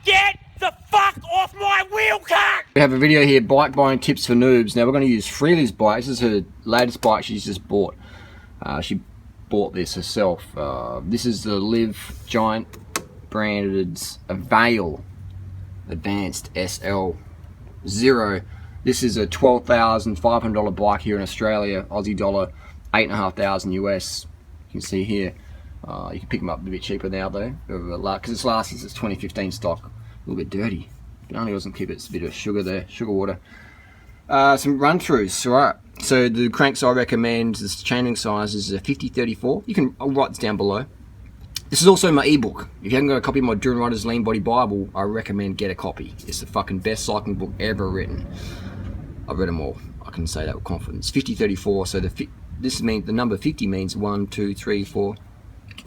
Get the fuck off my wheel cart! We have a video here, bike buying tips for noobs. Now we're going to use Freely's bike. This is her latest bike she's just bought. She bought this herself. This is the Live Giant branded Avail Advanced SL0. This is a $12,500 bike here in Australia, Aussie dollar, $8,500 US. You can see here. You can pick them up a bit cheaper now though, because it's last since it's 2015 stock. A little bit dirty. It only doesn't keep it. A bit of sugar there, sugar water. Some run-throughs, alright. So the cranks I recommend, this chaining size is a 50-34. I'll write this down below. This is also my ebook. If you haven't got a copy of my Durianrider's Lean Body Bible, I recommend get a copy. It's the fucking best cycling book ever written. I've read them all. I can say that with confidence. 50-34. So this means the number 50 means 1, 2, 3, 4,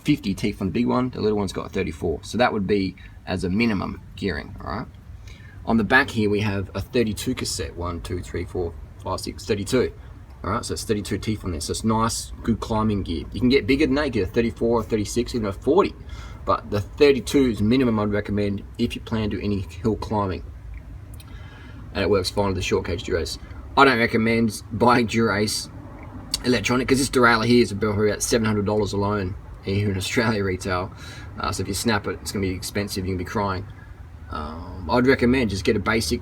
50 teeth on the big one. The little one's got 34. So that would be as a minimum gearing. All right. On the back here we have a 32 cassette. 1, 2, 3, 4, 5, 6, 32. All right, so it's 32 teeth on there. So it's nice, good climbing gear. You can get bigger than that. You get a 34, a 36, even a 40. But the 32 is minimum I'd recommend if you plan to do any hill climbing. And it works fine with the short cage Durace. I don't recommend buying Durace electronic because this derailleur here is about $700 alone here in Australia retail. So if you snap it, it's going to be expensive. You're going to be crying. I'd recommend just get a basic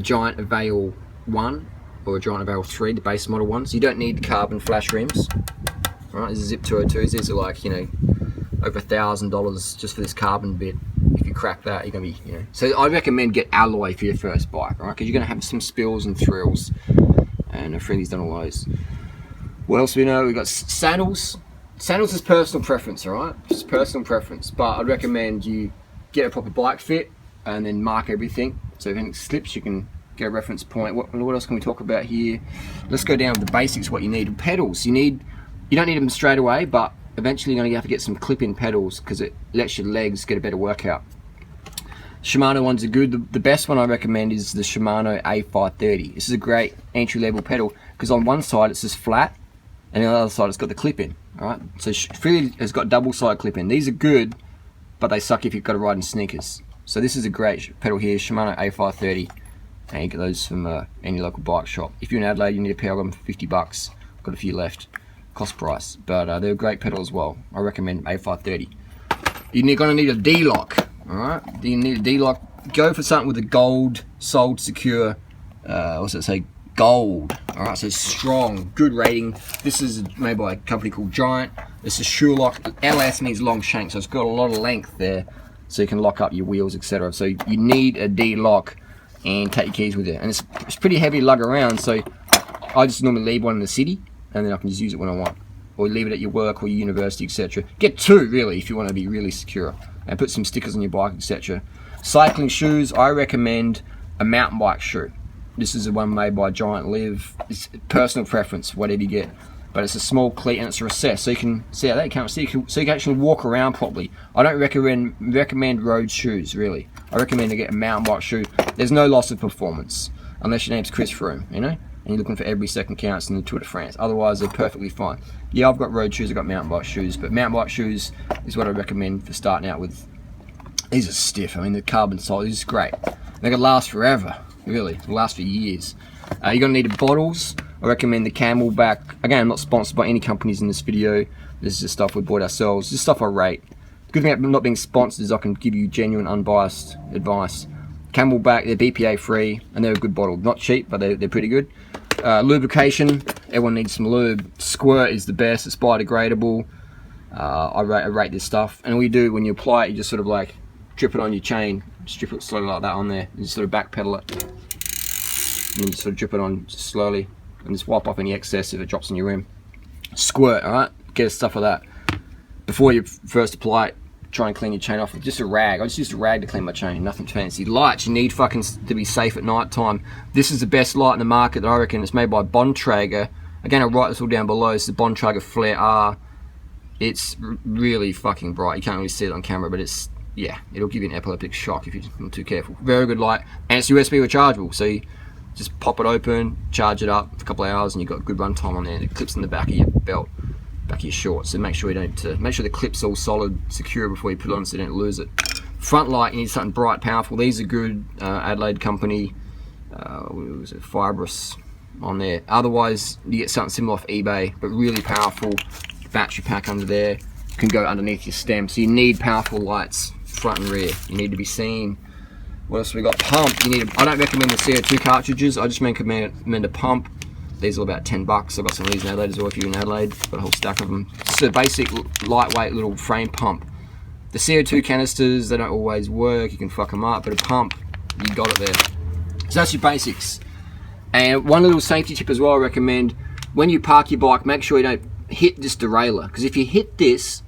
Giant Avail 1 or a Giant Avail 3, the base model ones. You don't need the carbon flash rims. Right, these are Zip 202s. These are like, you know, over $1,000 just for this carbon bit. If you crack that, you're gonna be, you know. So I recommend get alloy for your first bike, right? Because you're gonna have some spills and thrills. And Freely's done all those. What else do we know? We've got saddles. Saddles is personal preference, all right? Just personal preference. But I'd recommend you get a proper bike fit and then mark everything. So if anything slips, you can get a reference point. What else can we talk about here? Let's go down to the basics. What you need: pedals. You don't need them straight away, but eventually you're going to have to get some clip-in pedals because it lets your legs get a better workout. Shimano ones are good. The best one I recommend is the Shimano A530. This is a great entry-level pedal because on one side it's just flat, and on the other side it's got the clip-in. All right, so Freely has got double-side clip-in. These are good, but they suck if you've got to ride in sneakers. So this is a great pedal here, Shimano A530. And you get those from any local bike shop. If you're in Adelaide, you need a pair of them for $50. Got a few left, cost price, but they're a great pedal as well. I recommend A530. You're gonna need a D-lock. All right, you need a D-lock. Go for something with a gold soled secure. What's it say? Gold. All right, so strong, good rating. This is made by a company called Giant. This is Sure Lock. LS means long shank, so it's got a lot of length there, so you can lock up your wheels, etc. So you need a D-lock. And take your keys with you, and it's pretty heavy to lug around, so I just normally leave one in the city and then I can just use it when I want, or leave it at your work or your university, etc. Get two really if you want to be really secure, and put some stickers on your bike, etc. Cycling shoes, I recommend a mountain bike shoe. This is the one made by Giant Live. It's personal preference, whatever you get, but it's a small cleat and it's recessed, so you can see how that counts. So you can actually walk around properly. I don't recommend road shoes really. I recommend to get a mountain bike shoe. There's no loss of performance unless your name's Chris Froome, you know, and you're looking for every second counts in the Tour de France. Otherwise, they're perfectly fine. Yeah, I've got road shoes, I've got mountain bike shoes, but mountain bike shoes is what I recommend for starting out with. These are stiff. I mean, the carbon sole is great. They're gonna last forever, really. They'll last for years. You're gonna need bottles. I recommend the Camelback. Again, I'm not sponsored by any companies in this video. This is just stuff we bought ourselves. This is stuff I rate. The good thing about not being sponsored is I can give you genuine, unbiased advice. Camelback, they're BPA free and they're a good bottle. Not cheap, but they're pretty good. Lubrication, everyone needs some lube. Squirt is the best. It's biodegradable. I rate this stuff. And all you do when you apply it, you just sort of like drip it on your chain. Just drip it slowly like that on there. You just sort of backpedal it. And then just sort of drip it on just slowly. And just wipe off any excess if it drops on your rim. Squirt, alright? Get a stuff of that. Before you first apply it, try and clean your chain off with just a rag. I just used a rag to clean my chain, nothing fancy. Lights, you need fucking to be safe at night time. This is the best light in the market that I reckon. It's made by Bontrager. Again, I'll write this all down below. It's the Bontrager Flare R. It's really fucking bright. You can't really see it on camera, but it's, yeah, it'll give you an epileptic shock if you're not too careful. Very good light, and it's USB rechargeable, so you just pop it open, charge it up for a couple of hours, and you've got good run time on there. And it clips in the back of your belt, back of your shorts, so make sure you don't, make sure the clip's all solid, secure before you put it on so you don't lose it. Front light, you need something bright, powerful. These are good, Adelaide company. What was it, fibrous on there. Otherwise, you get something similar off eBay, but really powerful. Battery pack under there. Can go underneath your stem. So you need powerful lights, front and rear. You need to be seen. What else we got? Pump. You need. I don't recommend the CO2 cartridges. I just recommend a pump. These are about $10. I've got some of these in Adelaide as well. If you're in Adelaide, got a whole stack of them. It's a basic, lightweight little frame pump. The CO2 canisters, they don't always work. You can fuck them up, but a pump, you got it there. So that's your basics. And one little safety tip as well I recommend, when you park your bike, make sure you don't hit this derailleur. Because if you hit this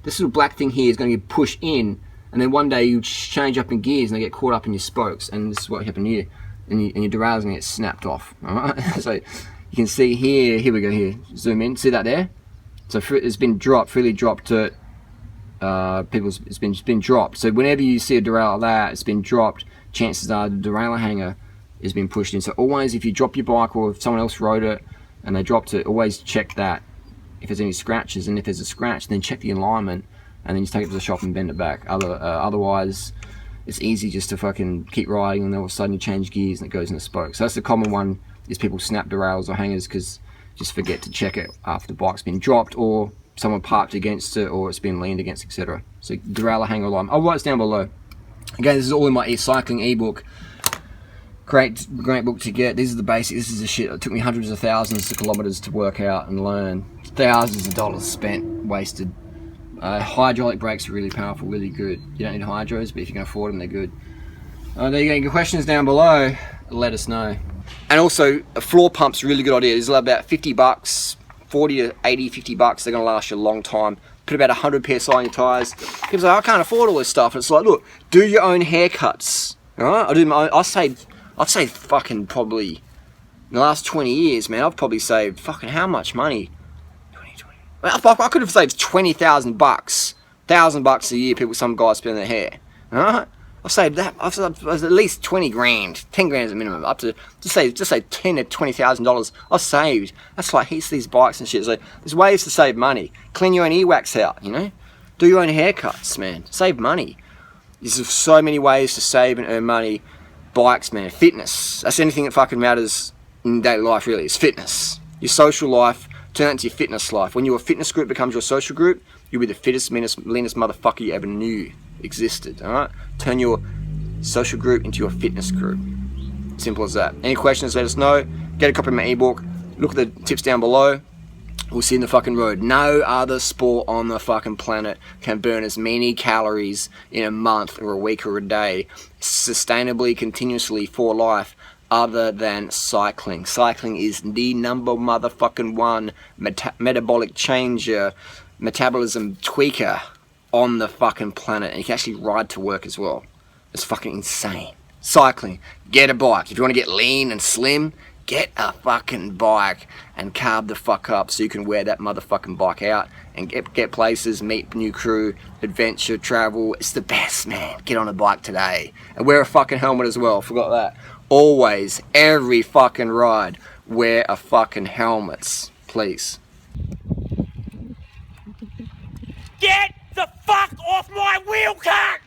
little black thing here is going to get pushed in, and then one day you change up in gears and they get caught up in your spokes, and this is what happened here. And your derailleur's going to get snapped off. Alright? So you can see here we go here. Zoom in, see that there? So it's been dropped, freely dropped to it's been dropped. So whenever you see a derailleur like that, it's been dropped, chances are the derailleur hanger has been pushed in. So always, if you drop your bike or if someone else rode it and they dropped it, always check that if there's any scratches, and if there's a scratch, then check the alignment and then just take it to the shop and bend it back. Otherwise, it's easy just to fucking keep riding and then all of a sudden you change gears and it goes in the spoke. So that's the common one, is people snap derailleurs or hangers because just forget to check it after the bike's been dropped or someone parked against it or it's been leaned against, etc. So derailleur hanger alignment. I'll write this down below. Again, this is all in my cycling ebook. Great book to get. These are the basics. This is the shit. It took me hundreds of thousands of kilometers to work out and learn. Thousands of dollars spent, wasted. Hydraulic brakes are really powerful, really good. You don't need hydros, but if you can afford them, they're good. There you go. Your questions down below, let us know. And also, a floor pump's a really good idea. It's about $50, 40 to 80, $50. They're going to last you a long time. Put about 100 PSI on your tyres. People say, I can't afford all this stuff. And it's like, look, do your own haircuts. Alright? I've saved fucking probably, in the last 20 years, man, I've probably saved fucking how much money? I could have saved $20,000, $1,000 a year. Some guys spend their hair. Alright? I've saved that. I've saved at least 20 grand. 10 grand is the minimum. Up to just say $10,000 to $20,000. I've saved. That's like heats these bikes and shit. So there's ways to save money. Clean your own earwax out. You know, do your own haircuts, man. Save money. There's so many ways to save and earn money. Bikes, man. Fitness. That's anything that fucking matters in daily life. Really, is fitness. Your social life. Turn it into your fitness life. When your fitness group becomes your social group, you'll be the fittest, leanest motherfucker you ever knew existed. Alright? Turn your social group into your fitness group. Simple as that. Any questions, let us know. Get a copy of my ebook. Look at the tips down below. We'll see you in the fucking road. No other sport on the fucking planet can burn as many calories in a month or a week or a day sustainably, continuously for life other than cycling. Cycling is the number motherfucking one metabolic changer, metabolism tweaker on the fucking planet. And you can actually ride to work as well. It's fucking insane. Cycling. Get a bike. If you want to get lean and slim, get a fucking bike and carb the fuck up so you can wear that motherfucking bike out and get places, meet new crew, adventure, travel. It's the best, man. Get on a bike today. And wear a fucking helmet as well. Forgot that. Always, every fucking ride, wear a fucking helmet, please. Get the fuck off my wheel cart!